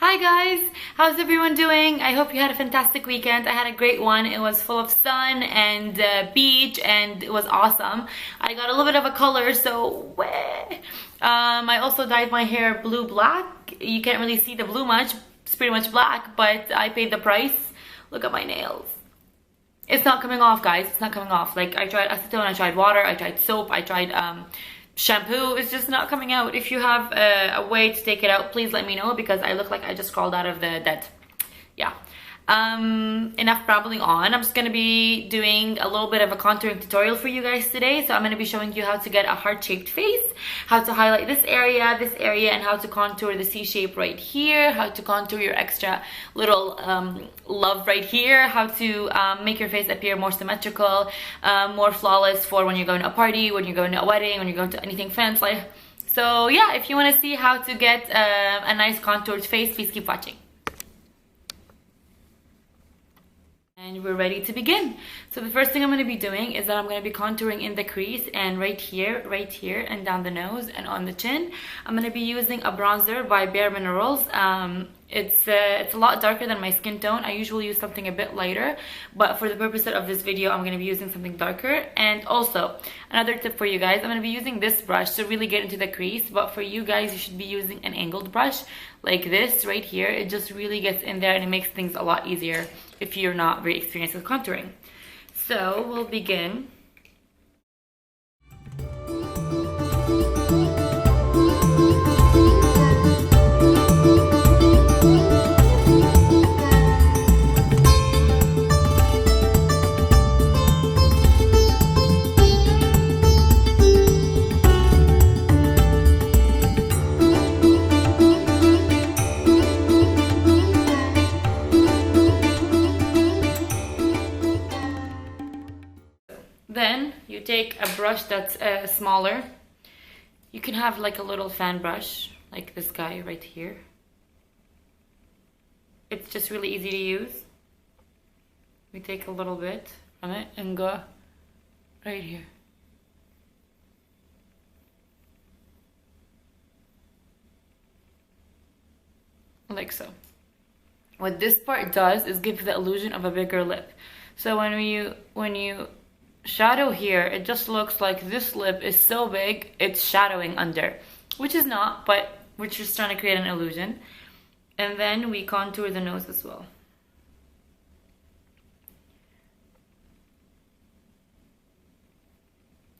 Hi guys, how's everyone doing? I hope you had a fantastic weekend. I had a great one. It was full of sun and beach and it was awesome. I got a little bit of a color, so I also dyed my hair blue black. You can't really see the blue much. It's pretty much black, but I paid the price. Look at my nails. It's not coming off, guys. It's not coming off. Like, I tried acetone, I tried water, I tried soap, I tried shampoo. It's just not coming out. If you have a way to take it out, please let me know, because I look like I just crawled out of the dead. Yeah. Enough babbling on. I'm just gonna be doing a little bit of a contouring tutorial for you guys today. So I'm gonna be showing you how to get a heart-shaped face, how to highlight this area, and how to contour the C shape right here, how to contour your extra little love right here, how to make your face appear more symmetrical, more flawless for when you're going to a party, when you're going to a wedding, when you're going to anything fancy. So yeah, if you want to see how to get a nice contoured face, please keep watching. And we're ready to begin. So the first thing I'm going to be doing is that I'm going to be contouring in the crease and right here, and down the nose and on the chin. I'm going to be using a bronzer by Bare Minerals. It's a lot darker than my skin tone. I usually use something a bit lighter, but for the purpose of this video, I'm going to be using something darker. And also, another tip for you guys, I'm going to be using this brush to really get into the crease, but for you guys, you should be using an angled brush like this right here. It just really gets in there and it makes things a lot easier if you're not very experienced with contouring. So we'll begin. Then you take a brush that's smaller. You can have like a little fan brush, like this guy right here. It's just really easy to use. We take a little bit from it and go right here. Like so. What this part does is give the illusion of a bigger lip. So when you shadow here, it just looks like this lip is so big it's shadowing under, which is not, but we're just trying to create an illusion. And then we contour the nose as well.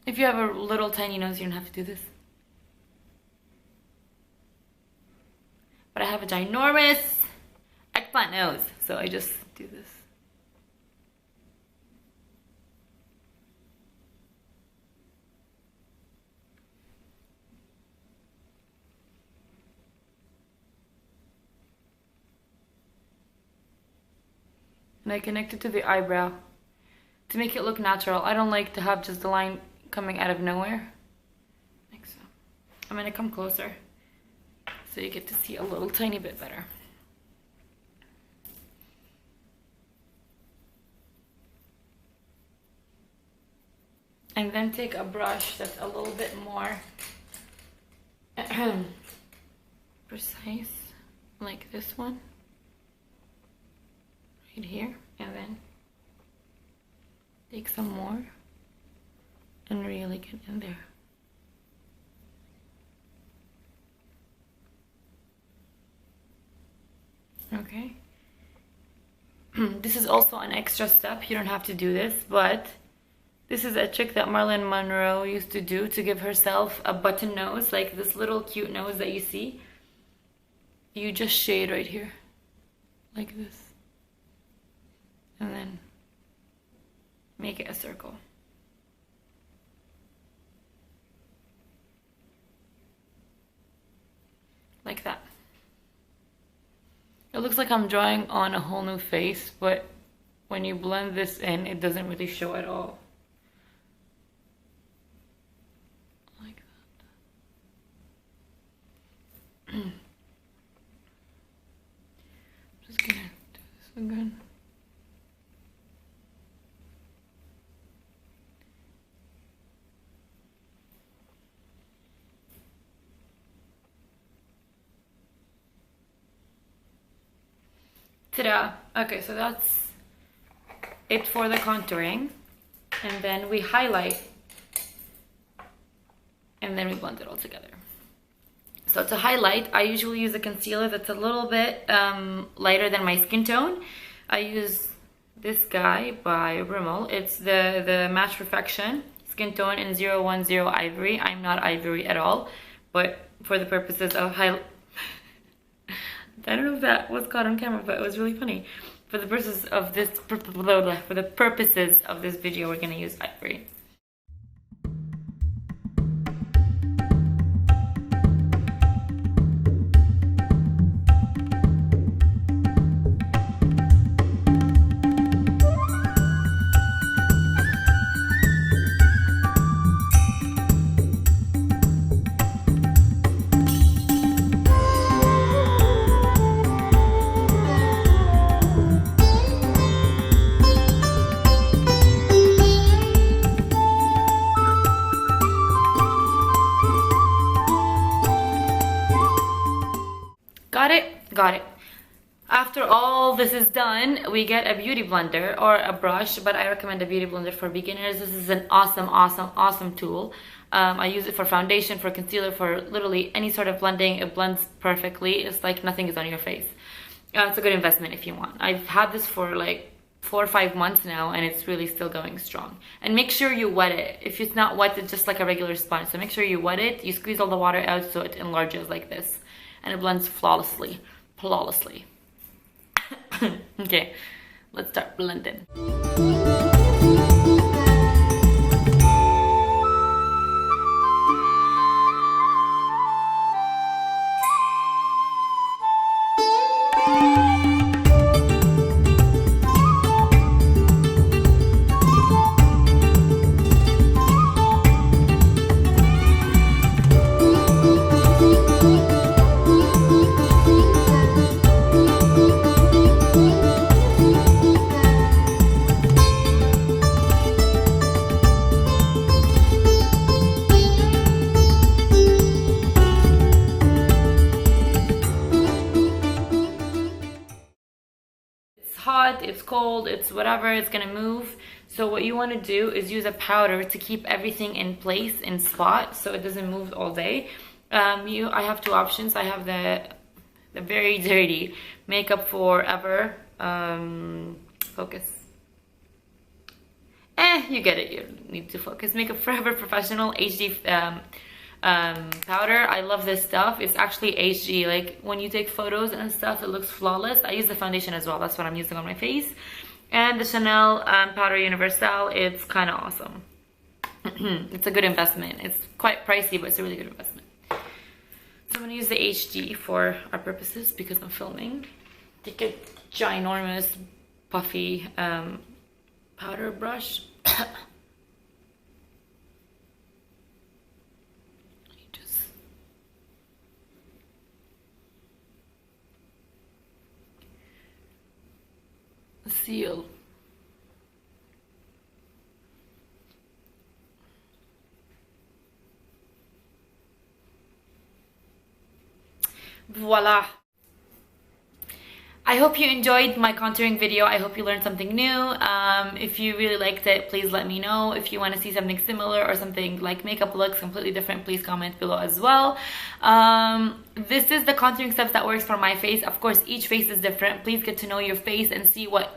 If you have a little tiny nose, you don't have to do this, but I have a ginormous eggplant nose, so I just do this. And I connect it to the eyebrow to make it look natural. I don't like to have just the line coming out of nowhere, like so. I'm gonna come closer so you get to see a little tiny bit better. And then take a brush that's a little bit more precise, like this one. Right here, and then take some more and really get in there. Okay. This is also an extra step. You don't have to do this, but this is a trick that Marilyn Monroe used to do to give herself a button nose, like this little cute nose that you see. You just shade right here, like this. And then make it a circle. Like that. It looks like I'm drawing on a whole new face, but when you blend this in, it doesn't really show at all. Like that. I'm just gonna do this again. Ta-da! Okay, so that's it for the contouring. And then we highlight. And then we blend it all together. So to highlight, I usually use a concealer that's a little bit lighter than my skin tone. I use this guy by Rimmel. It's the Match Perfection Skin Tone in 010 Ivory. I'm not Ivory at all, but for the purposes of highlight, I don't know if that was caught on camera, but it was really funny. For the purposes of this, video, we're gonna use Ivory. Got it. After all this is done, we get a beauty blender or a brush, but I recommend a beauty blender for beginners. This is an awesome tool. I use it for foundation, for concealer, for literally any sort of blending. It blends perfectly. It's like nothing is on your face. It's a good investment if you want. I've had this for like 4 or 5 months now, and it's really still going strong. And make sure you wet it. If it's not wet, it's just like a regular sponge. So make sure you wet it. You squeeze all the water out so it enlarges like this, and it blends flawlessly. Okay, let's start blending. Hot, it's cold, it's whatever, it's gonna move. So what you want to do is use a powder to keep everything in place, in spot, so it doesn't move all day. I have 2 options. I have the very dirty Makeup Forever focus. You get it, you need to focus. Makeup Forever Professional HD powder. I love this stuff. It's actually HD. Like when you take photos and stuff, it looks flawless. I use the foundation as well. That's what I'm using on my face. And the Chanel powder Universal. It's kind of awesome. It's a good investment. It's quite pricey, but it's a really good investment. So I'm gonna use the HD for our purposes because I'm filming. Take a ginormous puffy powder brush. Seal. Voila. I hope you enjoyed my contouring video. I hope you learned something new. If you really liked it, please let me know. If you want to see something similar or something like makeup looks completely different, please comment below as well. This is the contouring steps that works for my face. Of course, each face is different. Please get to know your face and see what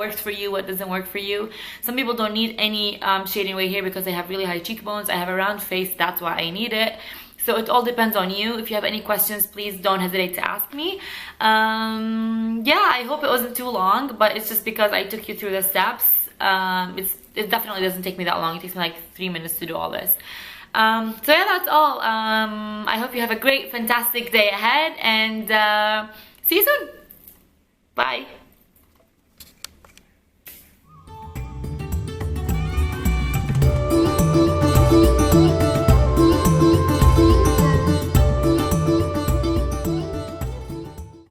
works for you, what doesn't work for you. Some people don't need any shading right here because they have really high cheekbones. I have a round face, that's why I need it. So it all depends on you. If you have any questions, please don't hesitate to ask me. Yeah, I hope it wasn't too long, but it's just because I took you through the steps. It definitely doesn't take me that long. It takes me like 3 minutes to do all this. So yeah, that's all. I hope you have a great, fantastic day ahead, and see you soon. Bye.